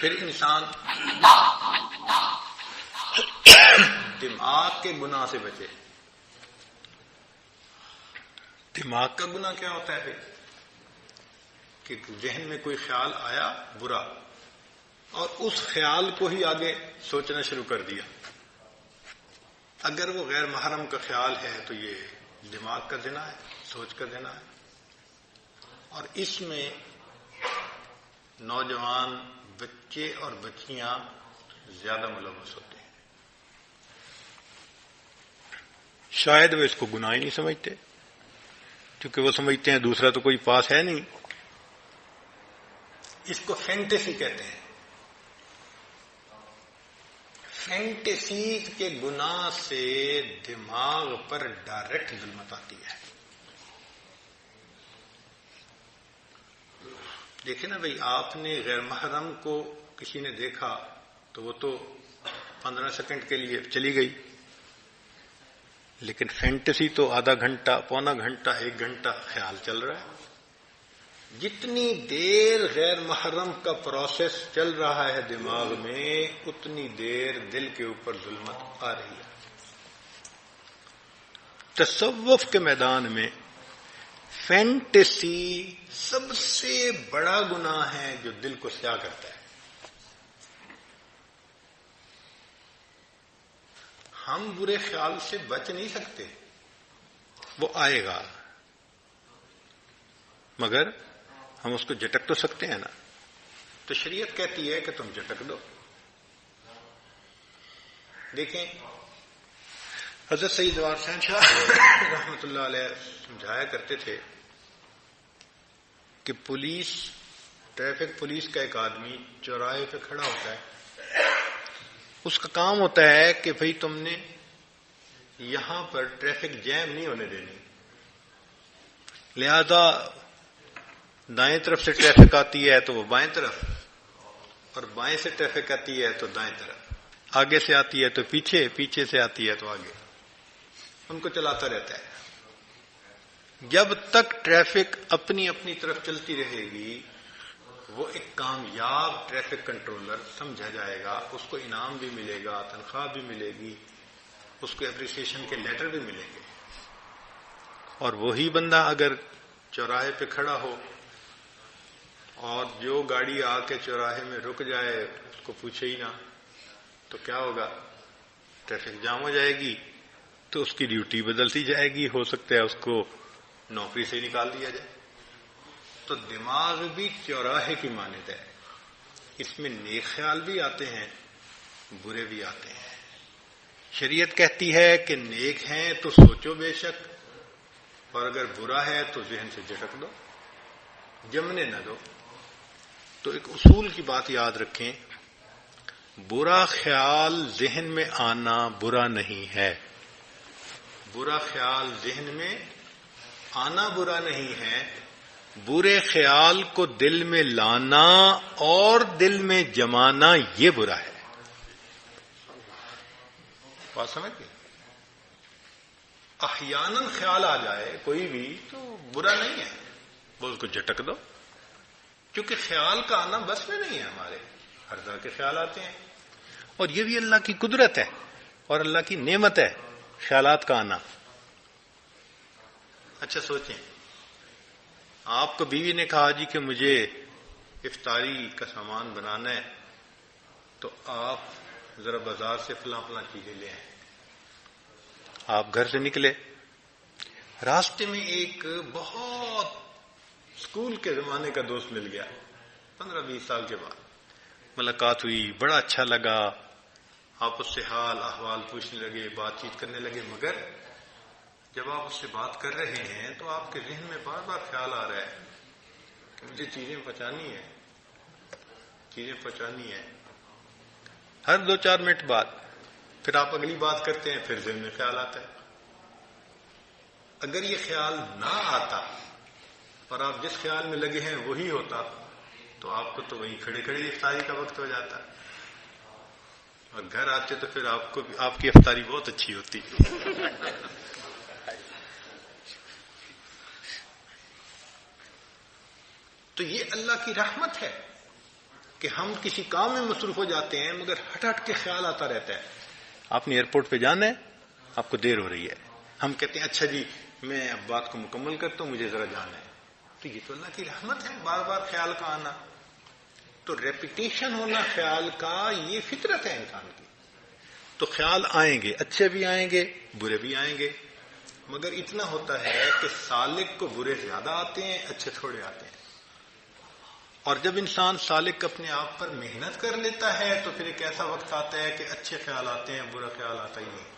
پھر انسان دماغ کے گناہ سے بچے. دماغ کا گناہ کیا ہوتا ہے پھر؟ کہ ذہن میں کوئی خیال آیا برا اور اس خیال کو ہی آگے سوچنا شروع کر دیا. اگر وہ غیر محرم کا خیال ہے تو یہ دماغ کا زنا ہے، سوچ کا زنا ہے. اور اس میں نوجوان بچے اور بچیاں زیادہ ملوث ہوتے ہیں. شاید وہ اس کو گناہ ہی نہیں سمجھتے، کیونکہ وہ سمجھتے ہیں دوسرا تو کوئی پاس ہے نہیں. اس کو فینٹیسی کہتے ہیں. فینٹیسی کے گناہ سے دماغ پر ڈائریکٹ ظلمت آتی ہے. دیکھیں نا بھئی، آپ نے غیر محرم کو کسی نے دیکھا تو وہ تو 15 سیکنڈ کے لیے چلی گئی، لیکن فینٹیسی تو آدھا گھنٹہ، پونا گھنٹہ، 1 گھنٹہ خیال چل رہا ہے. جتنی دیر غیر محرم کا پروسیس چل رہا ہے دماغ میں، اتنی دیر دل کے اوپر ظلمت آ رہی ہے. تصوف کے میدان میں فینٹیسی سب سے بڑا گناہ ہے جو دل کو سیاہ کرتا ہے. ہم برے خیال سے بچ نہیں سکتے، وہ آئے گا، مگر ہم اس کو جھٹک تو سکتے ہیں نا. تو شریعت کہتی ہے کہ تم جھٹک دو. دیکھیں، حضرت سید جوار حسین شاہ رحمۃ اللہ علیہ سمجھایا کرتے تھے کہ ٹریفک پولیس کا ایک آدمی چوراہے پہ کھڑا ہوتا ہے. اس کا کام ہوتا ہے کہ بھئی تم نے یہاں پر ٹریفک جیم نہیں ہونے دینی، لہذا دائیں طرف سے ٹریفک آتی ہے تو وہ بائیں طرف، اور بائیں سے ٹریفک آتی ہے تو دائیں طرف، آگے سے آتی ہے تو پیچھے، پیچھے سے آتی ہے تو آگے، ان کو چلاتا رہتا ہے. جب تک ٹریفک اپنی اپنی طرف چلتی رہے گی، وہ ایک کامیاب ٹریفک کنٹرولر سمجھا جائے گا. اس کو انعام بھی ملے گا، تنخواہ بھی ملے گی، اس کو اپریسیشن کے لیٹر بھی ملیں گے. اور وہی بندہ اگر چوراہے پہ کھڑا ہو اور جو گاڑی آ کے چوراہے میں رک جائے اس کو پوچھے ہی نہ، تو کیا ہوگا؟ ٹریفک جام ہو جائے گی، تو اس کی ڈیوٹی بدلتی جائے گی، ہو سکتا ہے اس کو نوکری سے نکال دیا جائے. تو دماغ بھی چوراہے کی مانند ہے، اس میں نیک خیال بھی آتے ہیں، برے بھی آتے ہیں. شریعت کہتی ہے کہ نیک ہیں تو سوچو بے شک، اور اگر برا ہے تو ذہن سے جھٹک دو، جمنے نہ دو. تو ایک اصول کی بات یاد رکھیں، برا خیال ذہن میں آنا برا نہیں ہے. برا خیال ذہن میں آنا برا نہیں ہے، برے خیال کو دل میں لانا اور دل میں جمانا یہ برا ہے. بات سمجھ گئے؟ احیاناً خیال آ جائے کوئی بھی تو برا نہیں ہے، وہ اس کو جھٹک دو، کیونکہ خیال کا آنا بس میں نہیں ہے ہمارے، ہر طرح کے خیال آتے ہیں. اور یہ بھی اللہ کی قدرت ہے اور اللہ کی نعمت ہے خیالات کا آنا. اچھا سوچیں، آپ کو بیوی نے کہا جی کہ مجھے افطاری کا سامان بنانا ہے، تو آپ ذرا بازار سے فلاں فلاں چیزیں لے آئیں. آپ گھر سے نکلے، راستے میں ایک بہت اسکول کے زمانے کا دوست مل گیا، 15-20 سال کے بعد ملاقات ہوئی، بڑا اچھا لگا، آپ اس سے حال احوال پوچھنے لگے، بات چیت کرنے لگے. مگر جب آپ اس سے بات کر رہے ہیں تو آپ کے ذہن میں بار بار خیال آ رہا ہے کہ مجھے چیزیں پہنچانی ہے. ہر 2-4 منٹ بعد پھر آپ اگلی بات کرتے ہیں، پھر ذہن میں خیال آتا ہے. اگر یہ خیال نہ آتا اور آپ جس خیال میں لگے ہیں وہی ہوتا تو آپ کو تو وہیں کھڑے کھڑے افطاری کا وقت ہو جاتا، اور گھر آتے تو پھر آپ کی افطاری بہت اچھی ہوتی. تو یہ اللہ کی رحمت ہے کہ ہم کسی کام میں مصروف ہو جاتے ہیں مگر ہٹ ہٹ کے خیال آتا رہتا ہے. آپ نے ایئرپورٹ پہ جانا ہے، آپ کو دیر ہو رہی ہے، ہم کہتے ہیں اچھا جی میں اب بات کو مکمل کرتا ہوں، مجھے ذرا جانا ہے. تو یہ تو اللہ کی رحمت ہے، بار بار خیال کا آنا. تو ریپیٹیشن ہونا خیال کا یہ فطرت ہے انسان کی. تو خیال آئیں گے، اچھے بھی آئیں گے برے بھی آئیں گے، مگر اتنا ہوتا ہے کہ سالک کو برے زیادہ آتے ہیں، اچھے تھوڑے آتے ہیں. اور جب انسان سالک اپنے آپ پر محنت کر لیتا ہے تو پھر ایک ایسا وقت آتا ہے کہ اچھے خیال آتے ہیں، برا خیال آتا ہی نہیں.